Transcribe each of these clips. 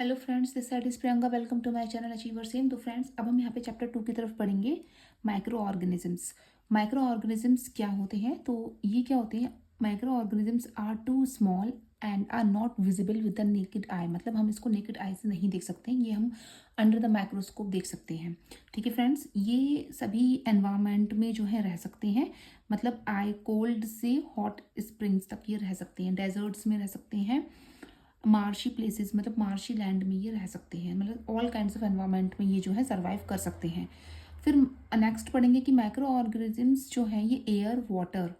Hello friends, this side is Priyanka. Welcome to my channel achiever same. तो friends, अब हम यहाँ पे चैप्टर 2 की तरफ पढ़ेंगे, माइक्रो ऑर्गेनिजम्स। माइक्रो ऑर्गेनिजम्स क्या होते हैं? तो ये क्या होते हैं? Microorganisms are too small and are not visible with the naked eye. मतलब हम इसको नेकेड आई से नहीं देख सकते हैं, ये हम अंडर द माइक्रोस्कोप देख सकते हैं। ठीक है फ्रेंड्स, ये सभी एनवायरमेंट में जो है रह सकते हैं। मतलब आई कोल्ड से हॉट स्प्रिंग्स तक ये रह सकते हैं, डेजर्ट्स में रह सकते हैं, मार्शी प्लेसेस मतलब मार्शी लैंड में ये रह सकते हैं। मतलब ऑल काइंड्स ऑफ एनवायरनमेंट में ये जो है सर्वाइव कर सकते हैं। फिर नेक्स्ट पढ़ेंगे कि माइक्रो ऑर्गेनिजम्स जो हैं ये एयर, वाटर,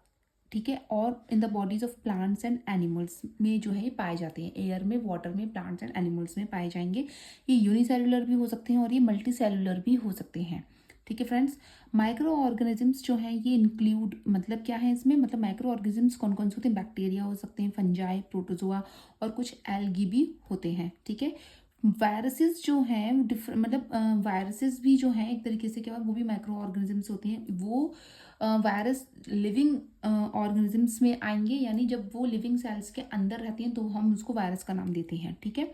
ठीक है, और in the bodies of plants and animals में जो है ये पाए जाते हैं। एयर में, वाटर में, प्लांट्स एंड एनिमल्स में पाए जाएंगे। ये यूनिसेलुलर भी हो सकते हैं और ये मल्टी सेलुलर भी हो सकते हैं। ठीक है फ्रेंड्स, माइक्रो ऑर्गेनिजम्स जो हैं ये इंक्लूड, मतलब क्या है इसमें, मतलब माइक्रो ऑर्गेनिजम्स कौन कौन से होते हैं? बैक्टीरिया हो सकते हैं, फंजाई, प्रोटोजोआ और कुछ एल्गी भी होते हैं। ठीक है, वायरसेस जो हैं डिफरेंट, मतलब वायरसेस भी जो हैं एक तरीके से क्या, वो भी माइक्रो ऑर्गेनिजम्स होते हैं। वो वायरस लिविंग ऑर्गेनिजम्स में आएंगे, यानी जब वो लिविंग सेल्स के अंदर रहती हैं तो हम उसको वायरस का नाम देते हैं। ठीक है,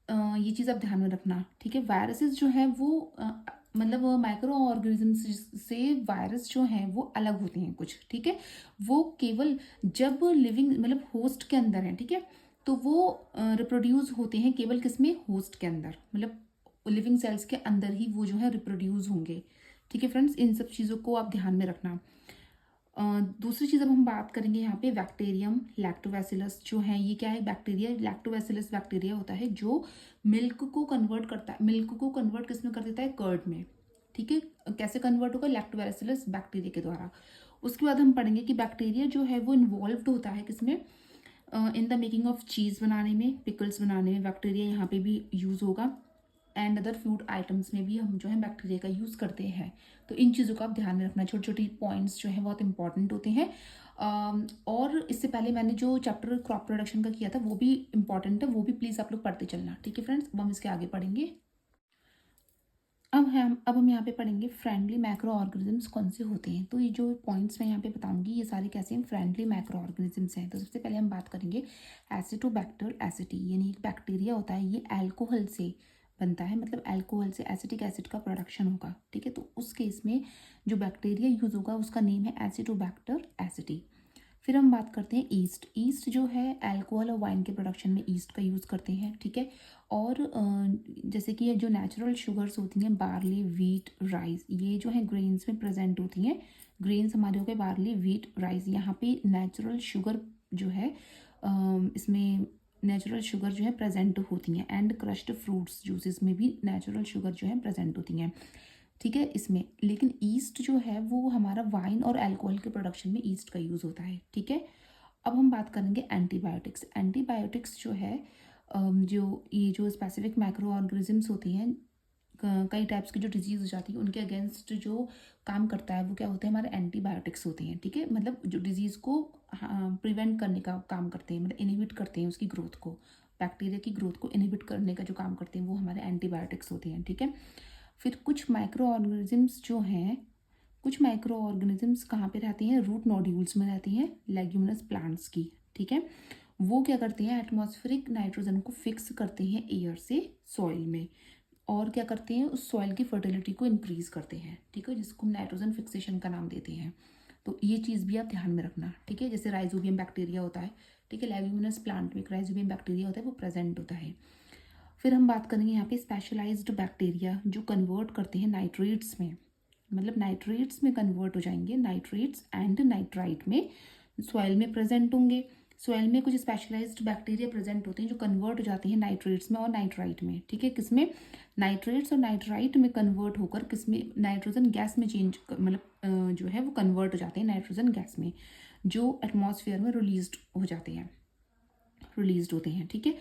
ये चीज़ आप ध्यान में रखना। ठीक है, वायरसेस जो है वो मतलब माइक्रो ऑर्गेनिजम्स से वायरस जो हैं वो अलग होते हैं कुछ। ठीक है, वो केवल जब लिविंग मतलब होस्ट के अंदर है, ठीक है, तो वो रिप्रोड्यूस होते हैं केवल किसमें? होस्ट के अंदर, मतलब लिविंग सेल्स के अंदर ही वो जो है रिप्रोड्यूस होंगे। ठीक है फ्रेंड्स, इन सब चीज़ों को आप ध्यान में रखना। दूसरी चीज़ अब हम बात करेंगे यहाँ पे बैक्टीरियम लैक्टोबैसिलस जो है, ये क्या है? बैक्टीरिया। लैक्टोबैसिलस बैक्टीरिया होता है जो मिल्क को कन्वर्ट करता है। मिल्क को कन्वर्ट किस में कर देता है? कर्ड में। ठीक है, कैसे कन्वर्ट होगा? लैक्टोबैसिलस बैक्टीरिया के द्वारा। उसके बाद हम पढ़ेंगे कि बैक्टीरिया जो है वो इन्वॉल्व होता है किसमें? इन द मेकिंग ऑफ चीज़ बनाने में, पिकल्स बनाने में बैक्टीरिया यहाँ पे भी यूज़ होगा। एंड अदर फूड आइटम्स में भी हम जो है बैक्टीरिया का यूज़ करते हैं। तो इन चीज़ों का आप ध्यान में रखना। छोटे छोटे पॉइंट्स जो है बहुत इंपॉर्टेंट होते हैं। और इससे पहले मैंने जो चैप्टर क्रॉप प्रोडक्शन का किया था वो भी इंपॉर्टेंट है, वो भी प्लीज़ आप लोग पढ़ते चलना। ठीक है फ्रेंड्स, अब हम इसके आगे पढ़ेंगे। अब हम यहाँ पे पढ़ेंगे फ्रेंडली माइक्रो ऑर्गेनिजम्स कौन से होते हैं। तो ये जो पॉइंट्स मैं यहाँ पे बताऊंगी ये सारे कैसे हैं? फ्रेंडली माइक्रो ऑर्गेनिजम्स हैं। तो सबसे पहले हम बात करेंगे एसिटोबैक्टर एसिटी, यानी एक बैक्टीरिया होता है, ये अल्कोहल से बनता है, मतलब अल्कोहल से एसिटिक एसिड का प्रोडक्शन होगा। ठीक है, तो उस केस में जो बैक्टीरिया यूज होगा उसका नेम है एसिटोबैक्टर एसिटी। फिर हम बात करते हैं ईस्ट। ईस्ट जो है अल्कोहल और वाइन के प्रोडक्शन में ईस्ट का यूज़ करते हैं। ठीक है, और जैसे कि ये जो नेचुरल शुगर्स होती हैं, बार्ली, वीट, राइस, ये जो है ग्रेन्स में प्रेजेंट होती हैं। ग्रेन्स हमारे हो गए बार्ली, वीट, राइस। यहाँ पे नेचुरल शुगर जो है इसमें नेचुरल शुगर जो है प्रेजेंट होती हैं। एंड क्रश्ड फ्रूट्स जूसेस में भी नेचुरल शुगर जो है प्रेजेंट होती हैं। ठीक है, इसमें लेकिन ईस्ट जो है वो हमारा वाइन और अल्कोहल के प्रोडक्शन में ईस्ट का यूज़ होता है। ठीक है, अब हम बात करेंगे एंटीबायोटिक्स। एंटीबायोटिक्स जो है जो ये जो स्पेसिफिक माइक्रो ऑर्गेनिजम्स होती हैं, कई टाइप्स की जो डिजीज हो जाती है उनके अगेंस्ट जो काम करता है वो क्या होते हैं? हमारे एंटीबायोटिक्स होते हैं। ठीक है, मतलब जो डिजीज को प्रिवेंट करने का काम करते हैं, मतलब इनहिबिट करते हैं उसकी ग्रोथ को, बैक्टीरिया की ग्रोथ को इनहिबिट करने का जो काम करते हैं वो हमारे एंटीबायोटिक्स होते हैं। ठीक है, फिर कुछ माइक्रो ऑर्गेनिजम्स जो हैं, कुछ माइक्रो ऑर्गेनिजम्स कहाँ पे रहती हैं? रूट नोड्यूल्स में रहती हैं, लेग्यूमिनस प्लांट्स की। ठीक है, वो क्या करते हैं? एटमॉस्फेरिक नाइट्रोजन को फिक्स करते हैं एयर से सॉइल में, और क्या करते हैं? उस सॉइल की फर्टिलिटी को इंक्रीज करते हैं। ठीक है, जिसको हम नाइट्रोजन फिक्सेशन का नाम देते हैं। तो ये चीज़ भी आप ध्यान में रखना। ठीक है, जैसे राइजोबियम बैक्टीरिया होता है, ठीक है, लेग्यूमिनस प्लांट में एक राइजोबियम बैक्टीरिया होता है, वो प्रेजेंट होता है। फिर हम बात करेंगे यहाँ पे स्पेशलाइज्ड बैक्टीरिया जो कन्वर्ट करते हैं नाइट्रेट्स में, मतलब नाइट्रेट्स में कन्वर्ट हो जाएंगे, नाइट्रेट्स एंड नाइट्राइट में सॉइल में प्रेजेंट होंगे। सॉइल में कुछ स्पेशलाइज्ड बैक्टीरिया प्रेजेंट होते हैं जो कन्वर्ट हो जाते हैं नाइट्रेट्स में और नाइट्राइट में। ठीक है, किसमें? नाइट्रेट्स और नाइट्राइट में कन्वर्ट होकर किसमें? नाइट्रोजन गैस में चेंज, मतलब जो है वो कन्वर्ट हो जाते हैं नाइट्रोजन गैस में, जो एटमॉस्फेयर में रिलीज होते हैं। ठीक है,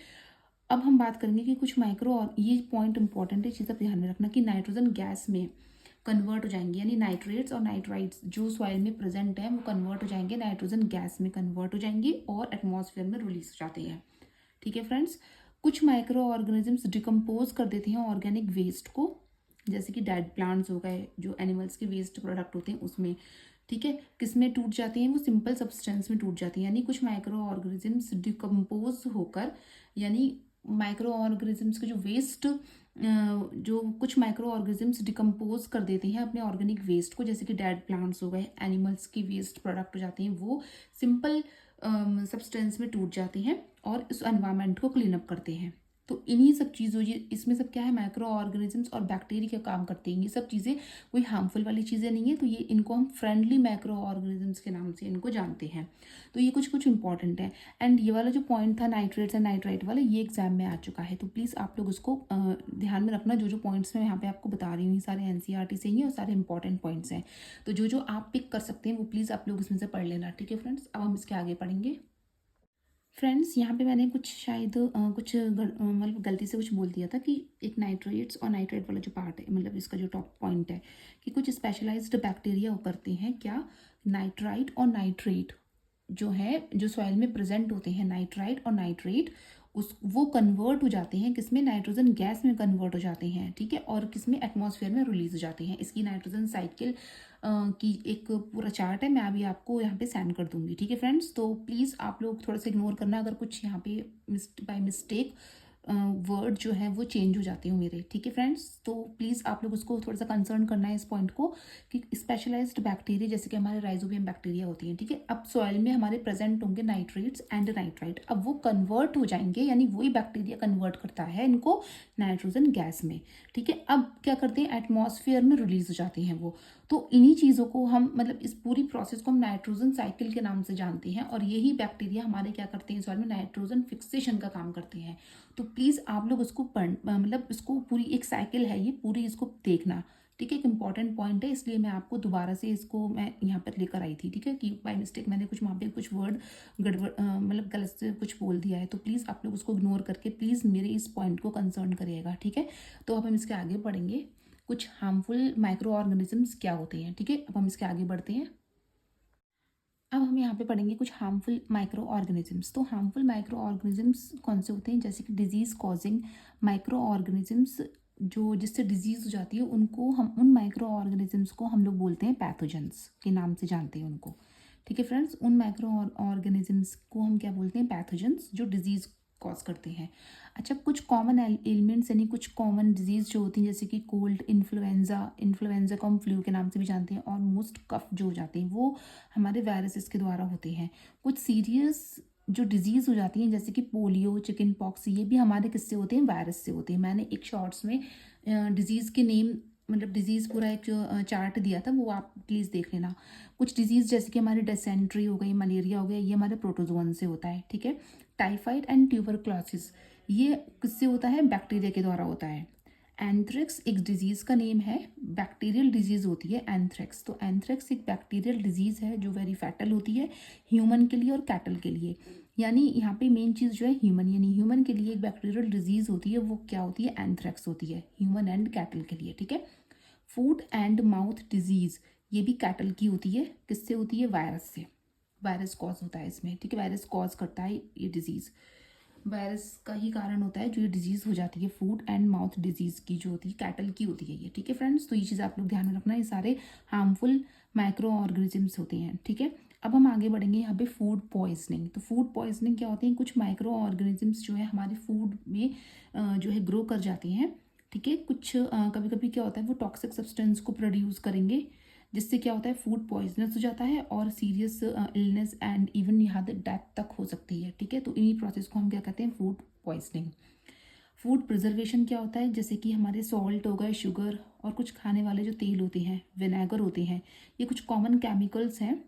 अब हम बात करेंगे कि कुछ माइक्रो, और ये पॉइंट इंपॉर्टेंट है, चीज़ आप ध्यान में रखना कि नाइट्रोजन गैस में कन्वर्ट हो जाएंगे, यानी नाइट्रेट्स और नाइट्राइट्स जो सॉइल में प्रेजेंट है वो कन्वर्ट हो जाएंगे, नाइट्रोजन गैस में कन्वर्ट हो जाएंगे और एटमॉस्फेयर में रिलीज हो जाते हैं। ठीक है फ्रेंड्स, कुछ माइक्रो ऑर्गेनिजम्स डिकम्पोज कर देते हैं ऑर्गेनिक वेस्ट को, जैसे कि डेड प्लांट्स हो गए, जो एनिमल्स के वेस्ट प्रोडक्ट होते हैं उसमें। ठीक है, किसमें टूट जाती हैं? वो सिंपल सब्सटेंस में टूट जाती हैं, यानी कुछ माइक्रो ऑर्गेनिजम्स डिकम्पोज होकर, यानी माइक्रो ऑर्गेनिजम्स के जो वेस्ट, जो कुछ माइक्रो ऑर्गेनिजम्स डिकम्पोज कर देते हैं अपने ऑर्गेनिक वेस्ट को, जैसे कि डेड प्लांट्स हो गए, एनिमल्स की वेस्ट प्रोडक्ट हो जाते हैं, वो सिंपल सब्सटेंस में टूट जाते हैं और इस एनवायरनमेंट को क्लीन अप करते हैं। तो इन्हीं सब चीज़ों, ये इसमें सब क्या है, माइक्रो ऑर्गेनिजम्स और बैक्टीरिया का काम करते हैं। ये सब चीज़ें कोई हार्मफुल वाली चीज़ें नहीं है, तो ये इनको हम फ्रेंडली माइक्रो ऑर्गेनिजम्स के नाम से इनको जानते हैं। तो ये कुछ कुछ इंपॉर्टेंट है। एंड ये वाला जो पॉइंट था नाइट्रेट्स एंड नाइट्राइट वाला, ये एग्जाम में आ चुका है, तो प्लीज़ आप लोग उसको ध्यान में रखना। जो जो पॉइंट्स मैं यहाँ पे आपको बता रही हूँ, ये सारे एनसीईआरटी से ही हैं और सारे इंपॉर्टेंट पॉइंट्स हैं। तो जो जो आप पिक कर सकते हैं वो प्लीज़ आप लोग इसमें से पढ़ लेना, ठीक है फ्रेंड्स। अब हम इसके आगे पढ़ेंगे। फ्रेंड्स, यहाँ पे मैंने कुछ शायद मतलब गलती से कुछ बोल दिया था कि एक नाइट्रेट्स और नाइट्रेट वाला जो पार्ट है, मतलब इसका जो टॉप पॉइंट है कि कुछ स्पेशलाइज्ड बैक्टीरिया करते हैं क्या, नाइट्राइट और नाइट्रेट जो है, जो सॉइल में प्रेजेंट होते हैं, नाइट्राइट और नाइट्रेट, उस वो कन्वर्ट हो जाते हैं किसमें, नाइट्रोजन गैस में कन्वर्ट हो जाते हैं, ठीक है, और किसमें, एटमॉस्फेयर में रिलीज हो जाते हैं। इसकी नाइट्रोजन साइकिल की एक पूरा चार्ट है, मैं अभी आपको यहाँ पे सेंड कर दूंगी, ठीक है फ्रेंड्स। तो प्लीज़ आप लोग थोड़ा सा इग्नोर करना अगर कुछ यहाँ पे बाय मिस्टेक वर्ड जो है वो चेंज हो जाते हो मेरे, ठीक है फ्रेंड्स। तो प्लीज़ आप लोग उसको थोड़ा सा कंसर्न करना है इस पॉइंट को कि स्पेशलाइज्ड बैक्टीरिया जैसे कि हमारे राइजोबियम बैक्टीरिया होती हैं, ठीक है, अब सॉइल में हमारे प्रेजेंट होंगे नाइट्रेट्स एंड नाइट्राइट, अब वो कन्वर्ट हो जाएंगे, यानी वही बैक्टीरिया कन्वर्ट करता है इनको नाइट्रोजन गैस में, ठीक है। अब क्या करते हैं, एटमॉस्फेयर में रिलीज हो जाते हैं वो। तो इन्हीं चीज़ों को हम, मतलब इस पूरी प्रोसेस को हम नाइट्रोजन साइकिल के नाम से जानते हैं, और यही बैक्टीरिया हमारे क्या करते हैं, सॉइल में नाइट्रोजन फिक्सेशन का काम करते हैं। तो प्लीज़ आप लोग उसको मतलब इसको पूरी एक साइकिल है ये पूरी, इसको देखना, ठीक है। एक इंपॉर्टेंट पॉइंट है, इसलिए मैं आपको दोबारा से इसको मैं यहाँ पर लेकर आई थी, ठीक है, कि बाय मिस्टेक मैंने कुछ वहाँ पे कुछ वर्ड गड़बड़ मतलब गलत से कुछ बोल दिया है, तो प्लीज़ आप लोग उसको इग्नोर करके प्लीज़ मेरे इस पॉइंट को कंसर्न करिएगा, ठीक है। तो अब हम इसके आगे बढ़ेंगे, कुछ हार्मफुल माइक्रो ऑर्गेनिजम्स क्या होते हैं, ठीक है। अब हम इसके आगे बढ़ते हैं। अब हम यहाँ पे पढ़ेंगे कुछ हार्मफुल माइक्रो ऑर्गेनिजम्स। तो हार्मफुल माइक्रो ऑर्गेनिजम्स कौन से होते हैं, जैसे कि डिजीज़ कॉजिंग माइक्रो ऑर्गेनिजम्स, जो जिससे डिजीज़ हो जाती है उनको हम, उन माइक्रो ऑर्गेनिजम्स को हम लोग बोलते हैं पैथोजेंस के नाम से जानते हैं उनको, ठीक है फ्रेंड्स। उन माइक्रो ऑर्गेनिजम्स को हम क्या बोलते हैं, पैथोजेंस, जो डिजीज़ कॉज करते हैं। अच्छा, कुछ कॉमन एलिमेंट्स यानी कुछ कॉमन डिजीज़ जो होती हैं, जैसे कि कोल्ड, इन्फ्लुएंजा को हम फ्लू के नाम से भी जानते हैं, और मोस्ट कफ जो हो जाते हैं वो हमारे वायरसेस के द्वारा होते हैं। कुछ सीरियस जो डिजीज़ हो जाती हैं, जैसे कि पोलियो, चिकन पॉक्स, ये भी हमारे किससे होते हैं, वायरस से होते हैं। मैंने एक शॉर्ट्स में डिजीज़ के नेम, मतलब डिजीज़ पूरा एक जो चार्ट दिया था वो आप प्लीज़ देख लेना। कुछ डिजीज़ जैसे कि हमारी डिसेंट्री हो गई, मलेरिया हो गया, ये हमारे प्रोटोजोन से होता है, ठीक है। टाइफाइड एंड ट्यूबरक्लोसिस, ये किससे होता है, बैक्टीरिया के द्वारा होता है। एंथ्रेक्स एक डिजीज़ का नेम है, बैक्टीरियल डिजीज़ होती है एंथ्रेक्स। तो एंथ्रेक्स एक बैक्टीरियल डिजीज़ है जो वेरी फैटल होती है ह्यूमन के लिए और कैटल के लिए। यानी यहाँ पे मेन चीज़ जो है ह्यूमन, यानी ह्यूमन के लिए एक बैक्टीरियल डिजीज़ होती है, वो क्या होती है, एंथ्रेक्स होती है, ह्यूमन एंड कैटल के लिए, ठीक है। फूट एंड माउथ डिजीज़, ये भी कैटल की होती है, किससे होती है, वायरस से, वायरस कॉज होता है इसमें, ठीक है, वायरस कॉज करता है ये डिजीज़, वायरस का ही कारण होता है जो ये डिजीज़ हो जाती है। फूड एंड माउथ डिजीज़ की जो होती है, कैटल की होती है ये, ठीक है फ्रेंड्स। तो ये चीज़ आप लोग ध्यान में रखना, ये सारे हार्मफुल माइक्रो ऑर्गेनिजम्स होते हैं, ठीक है। अब हम आगे बढ़ेंगे यहाँ पे फूड पॉइजनिंग। तो फूड पॉइजनिंग क्या होती है, कुछ माइक्रो ऑर्गेनिजम्स जो है हमारे फूड में जो है ग्रो कर जाते हैं, ठीक है। कुछ कभी कभी क्या होता है, वो टॉक्सिक सब्सटेंस को प्रोड्यूस करेंगे, जिससे क्या होता है, फूड पॉइजनस हो जाता है और सीरियस इलनेस एंड इवन यहाँ तक डेथ तक हो सकती है, ठीक है। तो इन्हीं प्रोसेस को हम क्या कहते हैं, फूड पॉइजनिंग। फूड प्रिजर्वेशन क्या होता है, जैसे कि हमारे सॉल्ट हो गए, शुगर, और कुछ खाने वाले जो तेल होते हैं, विनेगर होते हैं, ये कुछ कॉमन केमिकल्स हैं,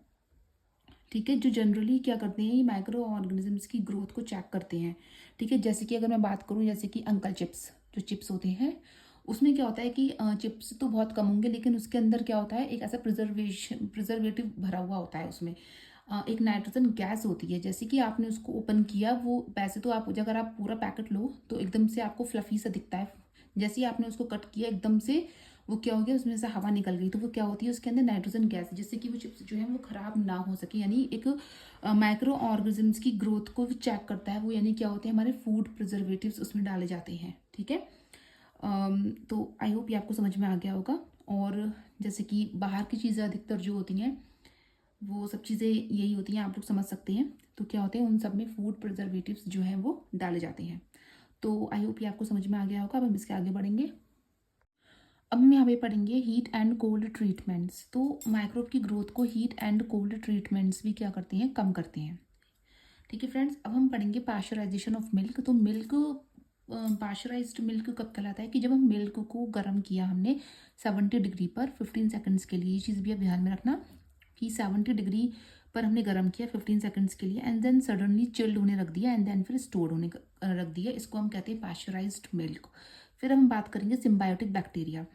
ठीक है, जो जनरली क्या करते हैं, ये माइक्रो ऑर्गेनिजम्स की ग्रोथ को चेक करते हैं, ठीक है। जैसे कि अगर मैं बात करूँ, जैसे कि अंकल चिप्स, जो चिप्स होते हैं, उसमें क्या होता है कि चिप्स तो बहुत कम होंगे, लेकिन उसके अंदर क्या होता है, एक ऐसा प्रिजर्वेटिव भरा हुआ होता है उसमें, एक नाइट्रोजन गैस होती है। जैसे कि आपने उसको ओपन किया, वो वैसे तो आप अगर आप पूरा पैकेट लो तो एकदम से आपको फ्लफी सा दिखता है, जैसे ही आपने उसको कट किया एकदम से वो क्या हो गया, उसमें से हवा निकल गई, तो वो क्या होती है, उसके अंदर नाइट्रोजन गैस, जिससे कि वो चिप्स जो है वो खराब ना हो सके, यानी एक माइक्रो ऑर्गेनिजम्स की ग्रोथ को भी चेक करता है वो, यानी क्या होते हैं, हमारे फूड प्रिजर्वेटिव्स उसमें डाले जाते हैं, ठीक है। तो आई होप ये आपको समझ में आ गया होगा। और जैसे कि बाहर की चीज़ें अधिकतर जो होती हैं वो सब चीज़ें यही होती हैं, आप लोग समझ सकते हैं। तो क्या होते हैं, उन सब में फूड प्रिजर्वेटिव्स जो हैं वो डाले जाते हैं। तो आई होप ये आपको समझ में आ गया होगा। अब हम इसके आगे बढ़ेंगे। अब हम यहाँ पे पढ़ेंगे हीट एंड कोल्ड ट्रीटमेंट्स। तो माइक्रोब की ग्रोथ को हीट एंड कोल्ड ट्रीटमेंट्स भी क्या करते हैं, कम करते हैं। ठीक है फ्रेंड्स, अब हम पढ़ेंगे पाश्चराइजेशन ऑफ मिल्क। तो मिल्क, पाश्चराइज्ड मिल्क कब कहलाता है कि जब हम मिल्क को गर्म किया हमने 70 डिग्री पर 15 सेकंड्स के लिए। ये चीज़ भी आप ध्यान में रखना कि 70 डिग्री पर हमने गर्म किया 15 सेकंड्स के लिए एंड देन सडनली चिल्ड होने रख दिया एंड देन फिर स्टोर होने रख दिया। इसको हम कहते हैं पाश्चराइज्ड मिल्क। फिर हम बात करेंगे सिम्बायोटिक बैक्टीरिया।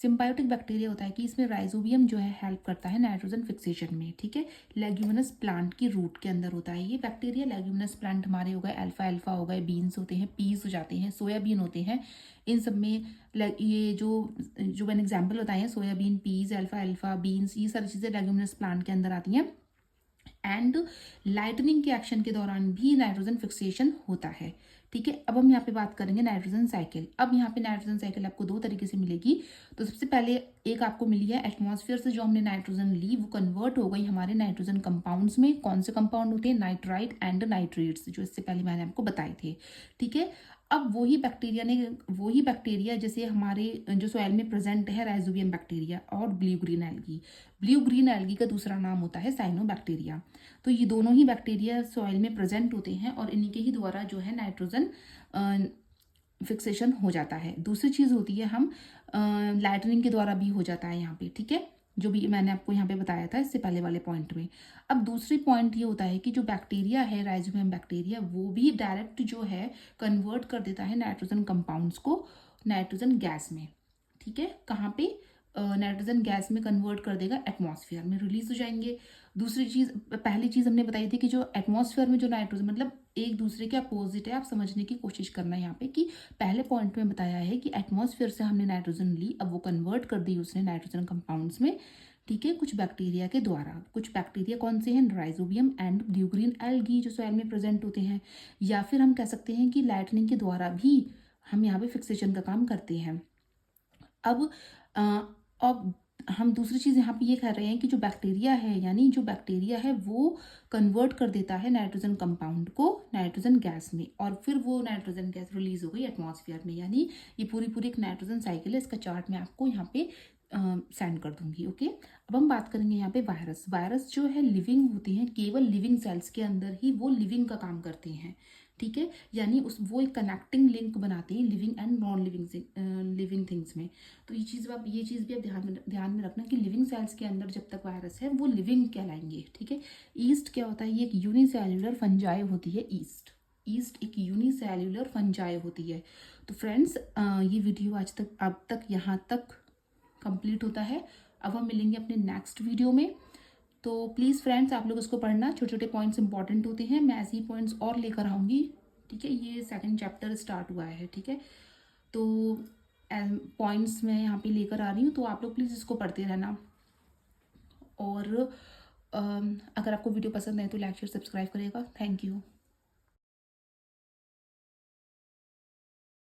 सिम्बायोटिक बैक्टीरिया होता है कि इसमें राइजोबियम जो है हेल्प करता है नाइट्रोजन फिक्सेशन में। ठीक है, लेग्यूमिनस प्लांट की रूट के अंदर होता है ये बैक्टीरिया। लेग्यूमिनस प्लांट हमारे हो गए अल्फा अल्फा हो गए, बीन्स होते हैं, पीस हो जाते हैं, सोयाबीन होते हैं। इन सब में ये जो मैंने एग्जाम्पल बताए हैं, सोयाबीन, पीस, अल्फा अल्फा, बीन्स, ये सारी चीज़ें लेग्यूमिनस प्लांट के अंदर आती हैं। एंड लाइटनिंग के एक्शन के दौरान भी नाइट्रोजन फिक्सेशन होता है। ठीक है, अब हम यहाँ पे बात करेंगे नाइट्रोजन साइकिल। अब यहाँ पे नाइट्रोजन साइकिल आपको दो तरीके से मिलेगी। तो सबसे पहले एक आपको मिली है एटमॉस्फेयर से जो हमने नाइट्रोजन ली वो कन्वर्ट हो गई हमारे नाइट्रोजन कंपाउंड्स में। कौन से कंपाउंड होते हैं, नाइट्राइट एंड नाइट्रेट्स, जो इससे पहले मैंने आपको बताए थे। ठीक है, अब वही बैक्टीरिया जैसे हमारे जो सॉइल में प्रेजेंट है राइजोबियम बैक्टीरिया और blue green algae. Blue green algae का दूसरा नाम होता है साइनोबैक्टीरिया। तो ये दोनों ही बैक्टीरिया सॉइल में प्रेजेंट होते हैं और इन्हीं के ही द्वारा जो है नाइट्रोजन फिक्सेशन हो जाता है। दूसरी चीज़ होती है हम लाइटनिंग के द्वारा भी हो जाता है यहाँ पे। ठीक है, जो भी मैंने आपको यहाँ पे बताया था इससे पहले वाले पॉइंट में। अब दूसरी पॉइंट ये होता है कि जो बैक्टीरिया है राइजोबियम बैक्टीरिया वो भी डायरेक्ट जो है कन्वर्ट कर देता है नाइट्रोजन कंपाउंड्स को नाइट्रोजन गैस में। ठीक है, कहाँ पे, नाइट्रोजन गैस में कन्वर्ट कर देगा, एटमॉस्फेयर में रिलीज हो जाएंगे। दूसरी चीज़, पहली चीज़ हमने बताई थी कि जो एटमॉस्फेयर में जो नाइट्रोजन मतलब एक दूसरे के अपोजिट है, आप समझने की कोशिश करना है यहाँ पे कि पहले पॉइंट में बताया है कि एटमॉस्फेयर से हमने नाइट्रोजन ली, अब वो कन्वर्ट कर दी उसने नाइट्रोजन कंपाउंड्स में। ठीक है, कुछ बैक्टीरिया के द्वारा। कुछ बैक्टीरिया कौन से हैं, rhizobium and blue green algae जो सॉइल में प्रेजेंट होते हैं। या फिर हम कह सकते हैं कि लाइटनिंग के द्वारा भी हम यहाँ पे फिक्सेशन का काम करते हैं। अब अ, अब हम दूसरी चीज़ यहाँ पे ये कह रहे हैं कि जो बैक्टीरिया है, यानी जो बैक्टीरिया है वो कन्वर्ट कर देता है नाइट्रोजन कंपाउंड को नाइट्रोजन गैस में और फिर वो नाइट्रोजन गैस रिलीज हो गई एटमॉस्फेयर में। यानी ये पूरी एक नाइट्रोजन साइकिल है। इसका चार्ट मैं आपको यहाँ पे सेंड कर दूंगी। ओके, अब हम बात करेंगे यहाँ पे वायरस। वायरस जो है लिविंग होती हैं, केवल लिविंग सेल्स के अंदर ही वो लिविंग का काम करते हैं। ठीक है, यानी वो एक कनेक्टिंग लिंक बनाते हैं living and non living things में। तो ये चीज़ भी आप ध्यान में रखना कि लिविंग सेल्स के अंदर जब तक वायरस है वो लिविंग कहलाएंगे। ठीक है, ईस्ट क्या होता है, ये एक यूनिसेल्युलर फंजाई होती है। ईस्ट एक यूनिसेल्युलर फंजाई होती है। तो फ्रेंड्स, ये वीडियो आज तक अब तक यहाँ तक कंप्लीट होता है। अब हम मिलेंगे अपने नेक्स्ट वीडियो में। तो प्लीज़ फ्रेंड्स, आप लोग इसको पढ़ना, छोटे छोटे पॉइंट्स इंपॉर्टेंट होते हैं। मैं ऐसे ही पॉइंट्स और लेकर आऊँगी। ठीक है, ये सेकंड चैप्टर स्टार्ट हुआ है। ठीक है, तो पॉइंट्स मैं यहाँ पे लेकर आ रही हूँ, तो आप लोग प्लीज़ इसको पढ़ते रहना। और अगर आपको वीडियो पसंद है तो लाइक शेयर सब्सक्राइब करिएगा। Thank you.